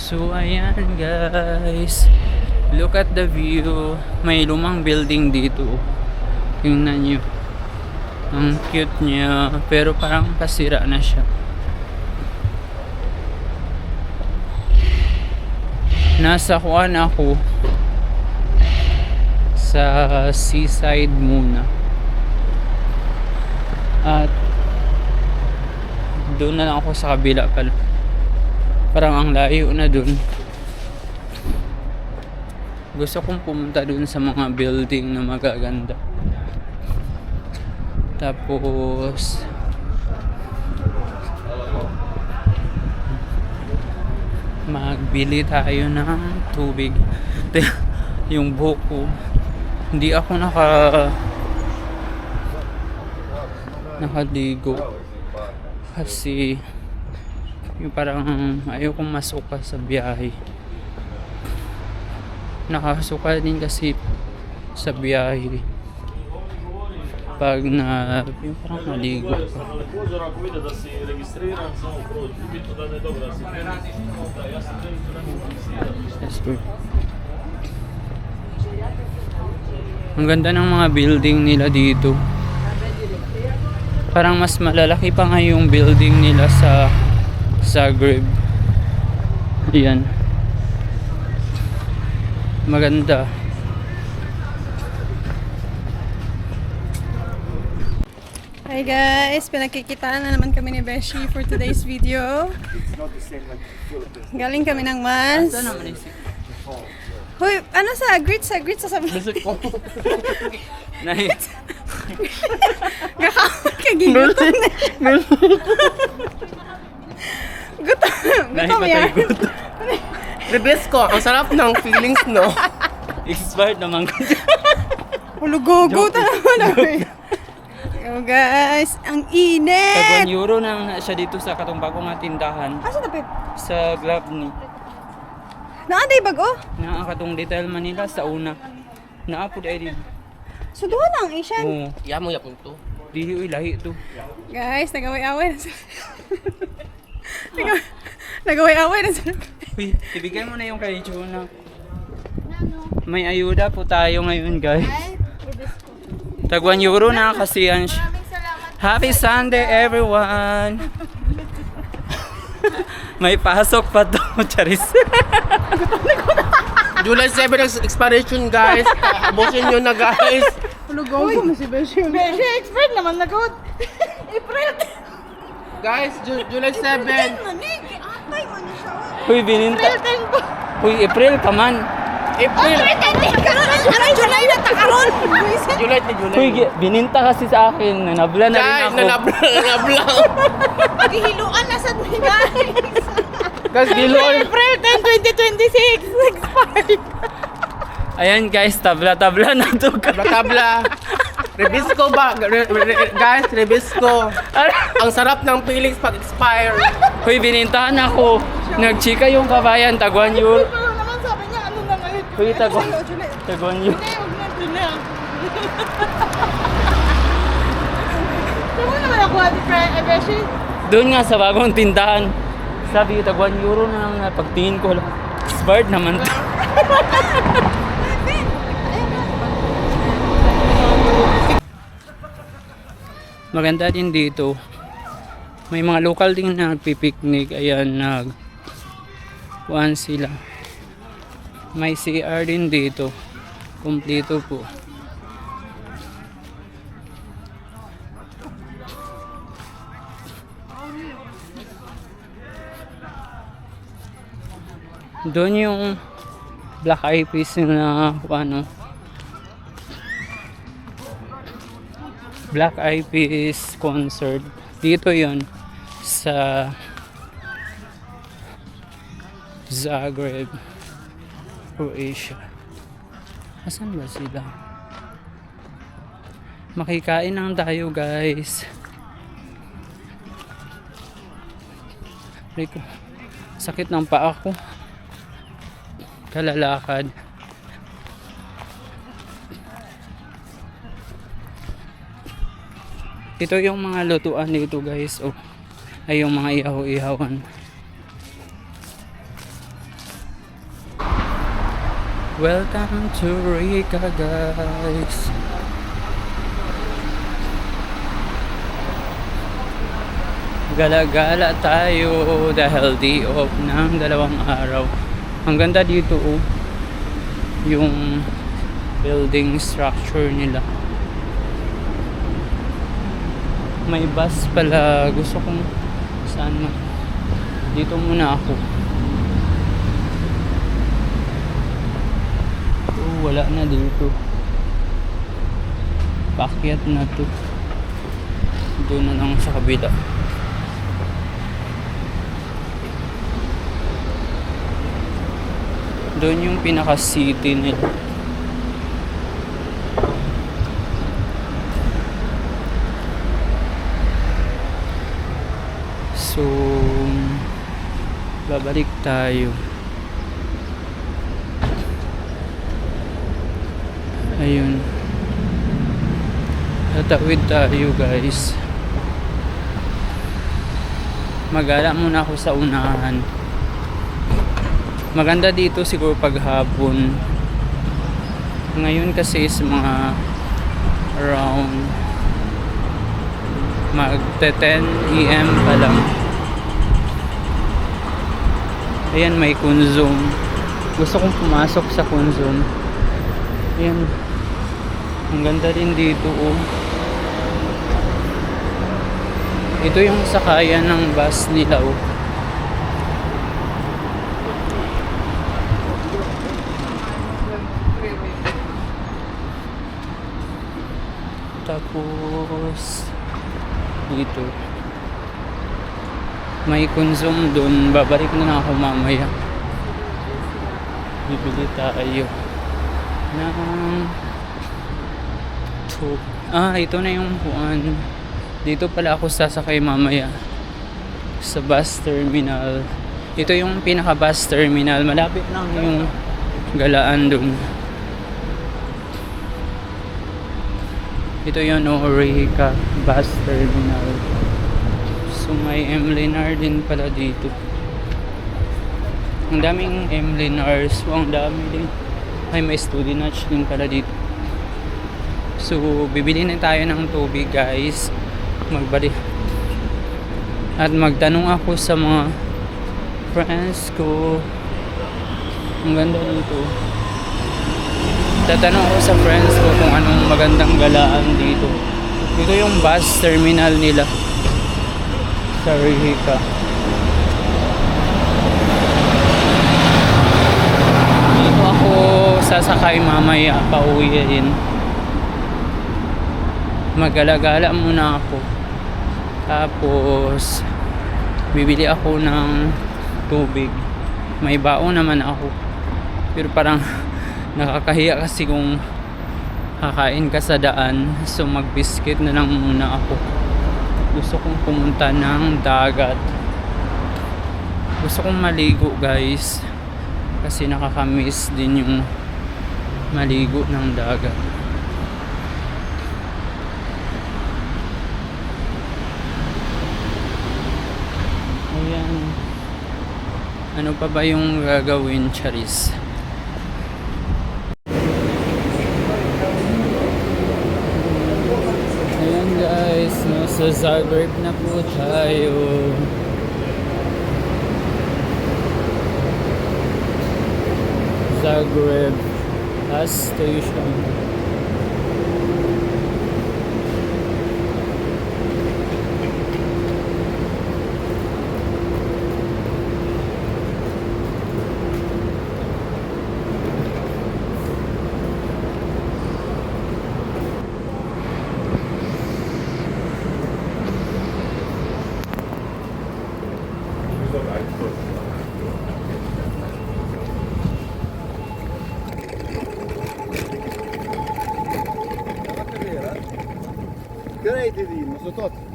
So ayan guys, look at the view. May lumang building dito. Tingnan nyo, ang cute niya, pero parang pasira na siya. Nasa kuan ako sa seaside muna, at doon na lang ako sa kabila pala. Parang ang layo na dun. Gusto kong pumunta dun sa mga building na magaganda. Tapos magbili tayo ng tubig. Yung buhok ko, hindi ako nakaligo kasi yung parang ayaw kong masuka sa biyahe. Nakasuka din kasi sa biyahe pag yung parang maligo ka. Ang ganda ng mga building nila dito. Parang mas malalaki pa nga yung building nila sa Zagreb. Ayan. Maganda. Hi guys, pinagkikitaan na naman kami ni Beshi for today's video. Galing kami ng mas. Ito naman isip. Hoy, ano sa grits sa Busog ko. Nice. Gakawal ka ginutom na. Gutom yan. The best ko, ang sarap ng feelings, no? Expired naman ko. Hulugogo ta naman. Oh guys, ang init. €1 na siya dito sa katong bagong nga tindahan. Asa tapit? Sa Glove ni. Naaday bago? Na katong Detail Manila sa una. Naapod ay din. So doon ang Asian. Oo. Yamo yapon to. Dili lahi to. Guys, nagaway-away na sila. Nagaway-away na sila. Uy, ibigay mo na yung kay Juna. May ayuda po tayo ngayon guys. Tag €1 na kasi yan. Happy Sunday everyone! May pasok pa to, Charis. July 7 ang expiration, guys. Abusin nyo na, guys. Hulugogo mo si Beshi. Beshi, expert naman na good. April. Guys, July 7. Atay mo na siya. Uy, bininta. Uy, April ka man. April. July na takaron. July ni July. Uy, bininta kasi sa akin. Nanabla na rin Guys, ako. nanabla. Gihiluan na sa guys. Guys, giloy. April 10, 2026. Expired. Ayan guys, tabla-tabla na to. Tabla. Rebisco ba? Guys, Rebisco. Ang sarap ng feelings pag expire. Uy, binintahan ako. Nagchika yung kabayan, tag €1. Pero naman sabi niya, ano na ngayon? Uy, tag €1. Huwag na ito na. Saan naman ako, Ate Beshi? Doon nga sa bagong tindahan. Sabi, tag €1 na lang na pagtingin ko. Expired naman to. Maganda din dito. May mga local din na nagpipiknik. Ayan, kuhaan sila. May CR din dito. Kompleto po. Doon yung Black Eyed Peas na ano, Black Eyed Peas concert. Dito yon sa Zagreb, Croatia. Asan ba sila? Makikain lang tayo guys. Rico, sakit ng paa ko. Kalalakad. Ito yung mga lutuan dito guys. Oh, ay yung mga ihaw-ihawan. Welcome to Rica, guys. Gala-gala tayo dahil day off ng 2 araw. Ang ganda dito oh. Yung building structure nila. May bus pala. Gusto kong saan man. Dito muna ako. Oh, wala na dito. Paakyat na to. Doon na lang sa kabila. Doon yung pinaka-city nila. So, babalik tayo. Ayun. Tatawid tayo, guys. Magala muna ako sa unahan. Maganda dito siguro pag hapon. Ngayon kasi is mga around magte 10 AM pa lang. Ayan, may Kunzum. Gusto kong pumasok sa Kunzum. Ayan. Ang ganda rin dito oh. Ito yung sakayan ng bus nila oh. Tapos dito may Kunzum doon. Babalik na ako mamaya. Bibili tayo ng ito na yung buwan. Dito pala ako sasakay mamaya sa bus terminal. Ito yung pinaka bus terminal. Malapit lang yung galaan doon. Ito yun, Rica bus terminal. So may Emlinar din pala dito. Ang daming Emlinars. Ang dami din. Ay, may Studinach din pala dito. So bibili na tayo ng tubig, guys. Magbalik. At magtanong ako sa mga friends ko. Ang ganda dito. Tatanong ko sa friends ko kung anong magandang galaan dito. Dito yung bus terminal nila sa Rica. Dito ako sasakay mamaya, pauwiin. Magala-gala muna ako. Tapos bibili ako ng tubig. May baon naman ako. Pero parang nakakahiya kasi kung kakain ka sa daan. So mag-biscuit na lang muna ako. Gusto kong pumunta ng dagat. Gusto kong maligo, guys. Kasi nakakamiss din yung maligo ng dagat. Ayan. Ano pa ba yung gagawin, Charis? Ayan, guys, nasa Zagreb na po tayo. Zagreb bus station. Grei dediğin, sotot.